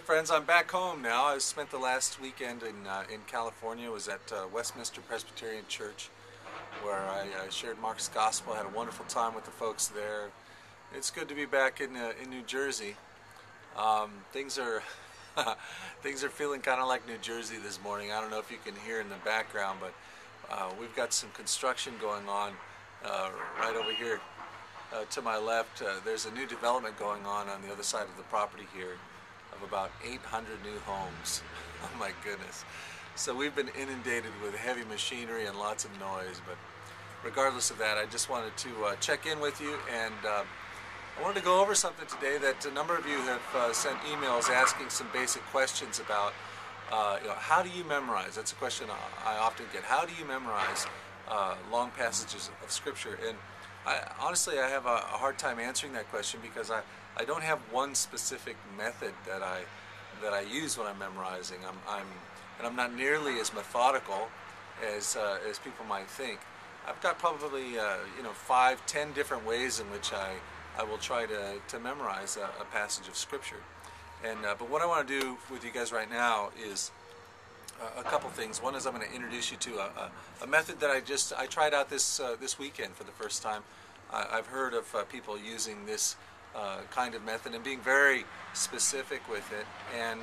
Friends, I'm back home now. I spent the last weekend in California. Was at Westminster Presbyterian Church, where I shared Mark's gospel. I had a wonderful time with the folks there. It's good to be back in New Jersey. Things are things are feeling kind of like New Jersey this morning. I don't know if you can hear in the background, but we've got some construction going on right over here to my left. There's a new development going on the other side of the property here, of about 800 new homes. Oh my goodness. So we've been inundated with heavy machinery and lots of noise, but regardless of that, I just wanted to check in with you, and I wanted to go over something today that a number of you have sent emails asking some basic questions about. How do you memorize? That's a question I often get. How do you memorize long passages of Scripture? And honestly, I have a hard time answering that question because I don't have one specific method that I use when I'm memorizing. I'm not nearly as methodical as people might think. I've got probably 5-10 different ways in which I will try to memorize a passage of Scripture. And but what I want to do with you guys right now is a couple things. One is I'm going to introduce you to a method that I tried out this weekend for the first time. I've heard of people using this kind of method and being very specific with it. And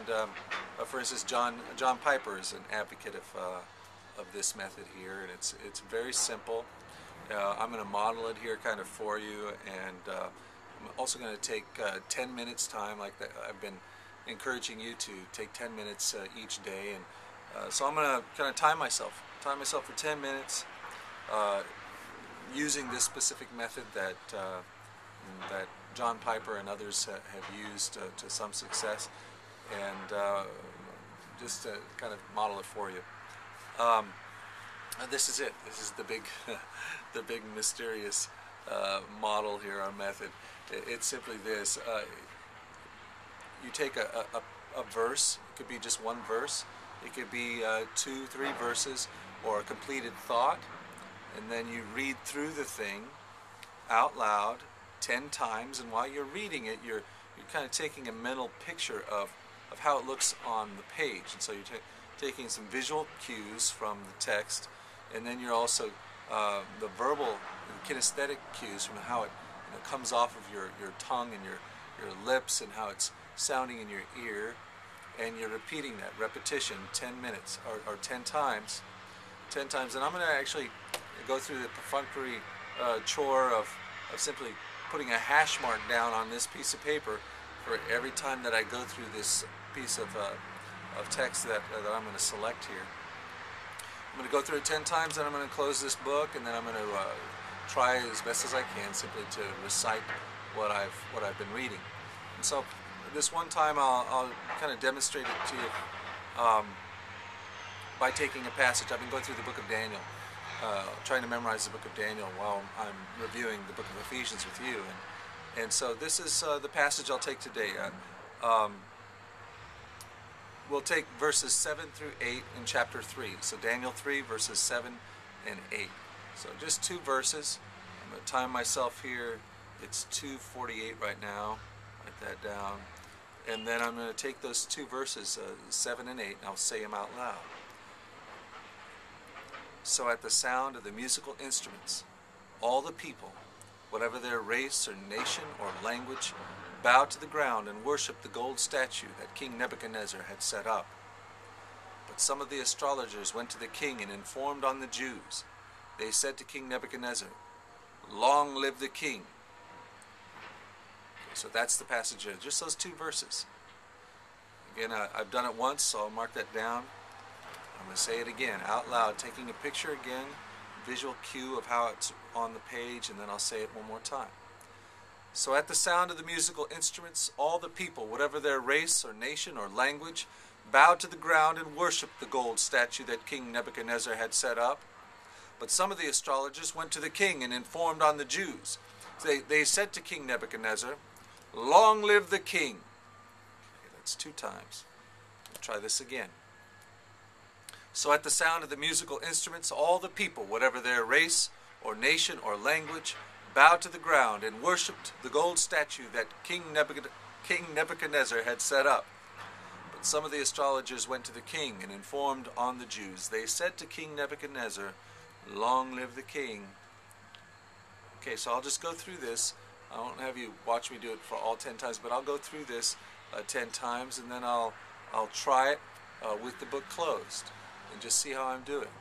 for instance, John Piper is an advocate of this method here, and it's very simple. I'm going to model it here kind of for you, and I'm also going to take 10 minutes time, like that. I've been encouraging you to take 10 minutes each day, and so I'm going to kind of time myself for 10 minutes using this specific method that John Piper and others have used to some success, and just to kind of model it for you. This is it. This is the big, the big mysterious model here, our method. It's simply this. You take a verse. It could be just one verse. It could be 2, 3 verses, or a completed thought, and then you read through the thing out loud 10 times, and while you're reading it, you're kind of taking a mental picture of how it looks on the page. And so you're taking some visual cues from the text, and then you're also the verbal, kinesthetic cues from how it comes off of your tongue and your lips, and how it's sounding in your ear, and you're repeating that repetition 10 minutes or 10 times. 10 times, and I'm going to actually go through the perfunctory chore of simply putting a hash mark down on this piece of paper for every time that I go through this piece of text that I'm going to select here. I'm going to go through it 10 times, and I'm going to close this book, and then I'm going to try as best as I can simply to recite what I've been reading. And so this one time I'll kind of demonstrate it to you by taking a passage. I've been going through the book of Daniel, trying to memorize the book of Daniel while I'm reviewing the book of Ephesians with you. And so this is the passage I'll take today. We'll take verses 7 through 8 in chapter 3. So Daniel 3, verses 7 and 8. So just 2 verses. I'm going to time myself here. It's 2:48 right now. Write that down. And then I'm going to take those 2 verses, 7 and 8, and I'll say them out loud. So at the sound of the musical instruments, all the people, whatever their race or nation or language, bowed to the ground and worshipped the gold statue that King Nebuchadnezzar had set up. But some of the astrologers went to the king and informed on the Jews. They said to King Nebuchadnezzar, "Long live the king." So that's the passage there, just those 2 verses. Again, I've done it once, so I'll mark that down. I'm going to say it again out loud, taking a picture again, visual cue of how it's on the page, and then I'll say it one more time. So at the sound of the musical instruments, all the people, whatever their race or nation or language, bowed to the ground and worshipped the gold statue that King Nebuchadnezzar had set up. But some of the astrologers went to the king and informed on the Jews. They said to King Nebuchadnezzar, "Long live the king." Okay, that's 2 times. We'll try this again. So at the sound of the musical instruments, all the people, whatever their race or nation or language, bowed to the ground and worshipped the gold statue that King Nebuchadnezzar had set up. Some of the astrologers went to the king and informed on the Jews. They said to King Nebuchadnezzar, "Long live the king." Okay, so I'll just go through this. I won't have you watch me do it for all 10 times, but I'll go through this 10 times, and then I'll try it with the book closed and just see how I'm doing.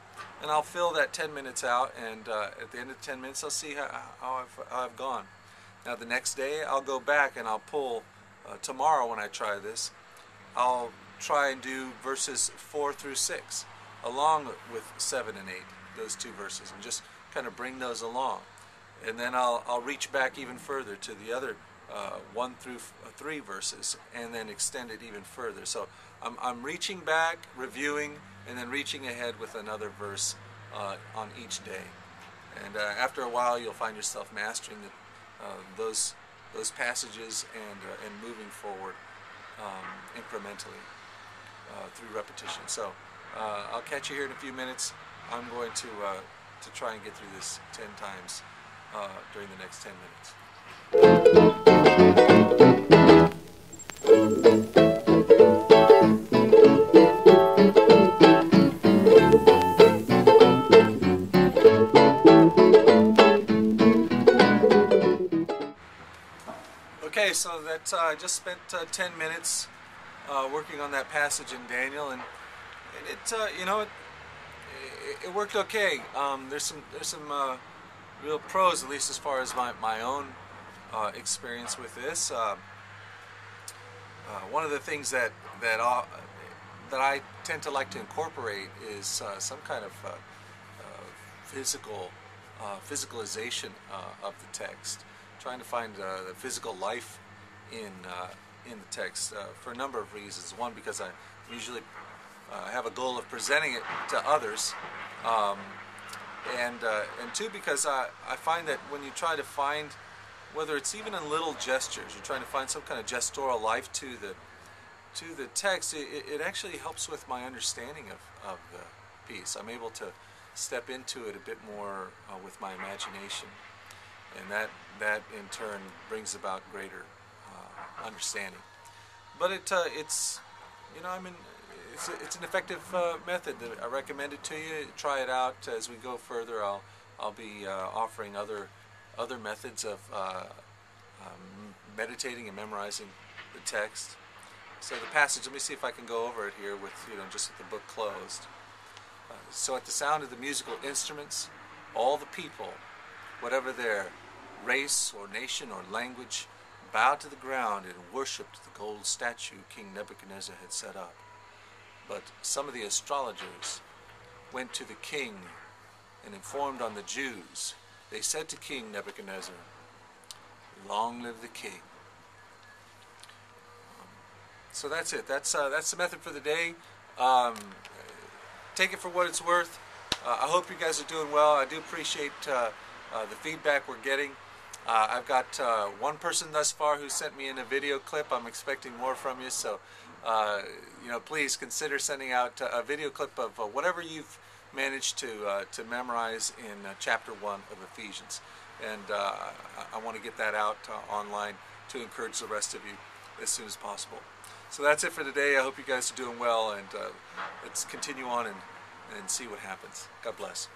And I'll fill that 10 minutes out, and at the end of the 10 minutes I'll see how I've gone. Now the next day I'll go back and I'll pull, tomorrow when I try this, I'll try and do verses 4 through 6 along with 7 and 8, those two verses, and just kind of bring those along. And then I'll reach back even further to the other 1 through 3 verses, and then extend it even further. So I'm reaching back, reviewing, and then reaching ahead with another verse on each day. And after a while, you'll find yourself mastering those passages and moving forward incrementally through repetition. So I'll catch you here in a few minutes. I'm going to try and get through this 10 times during the next 10 minutes. Okay, so that I just spent 10 minutes working on that passage in Daniel, and it worked okay. There's some real pros, at least as far as my own experience with this. One of the things that I tend to like to incorporate is some kind of physicalization of the text, trying to find the physical life in the text for a number of reasons. One, because I usually have a goal of presenting it to others, and two, because I find that when you try to find, whether it's even in little gestures, you're trying to find some kind of gestural life to the text, it actually helps with my understanding of the piece. I'm able to step into it a bit more with my imagination, and that in turn brings about greater understanding. But it's an effective method that I recommend it to you. Try it out. As we go further, I'll be offering other methods of meditating and memorizing the text. So the passage, let me see if I can go over it here with just with the book closed. So at the sound of the musical instruments, all the people, whatever their race or nation or language, bowed to the ground and worshipped the gold statue King Nebuchadnezzar had set up. But some of the astrologers went to the king and informed on the Jews. They said to King Nebuchadnezzar, "Long live the king." So that's it. That's the method for the day. Take it for what it's worth. I hope you guys are doing well. I do appreciate the feedback we're getting. I've got one person thus far who sent me in a video clip. I'm expecting more from you, so please consider sending out a video clip of whatever you've managed to memorize in chapter 1 of Ephesians. And I want to get that out online to encourage the rest of you as soon as possible. So that's it for today. I hope you guys are doing well, and let's continue on and see what happens. God bless.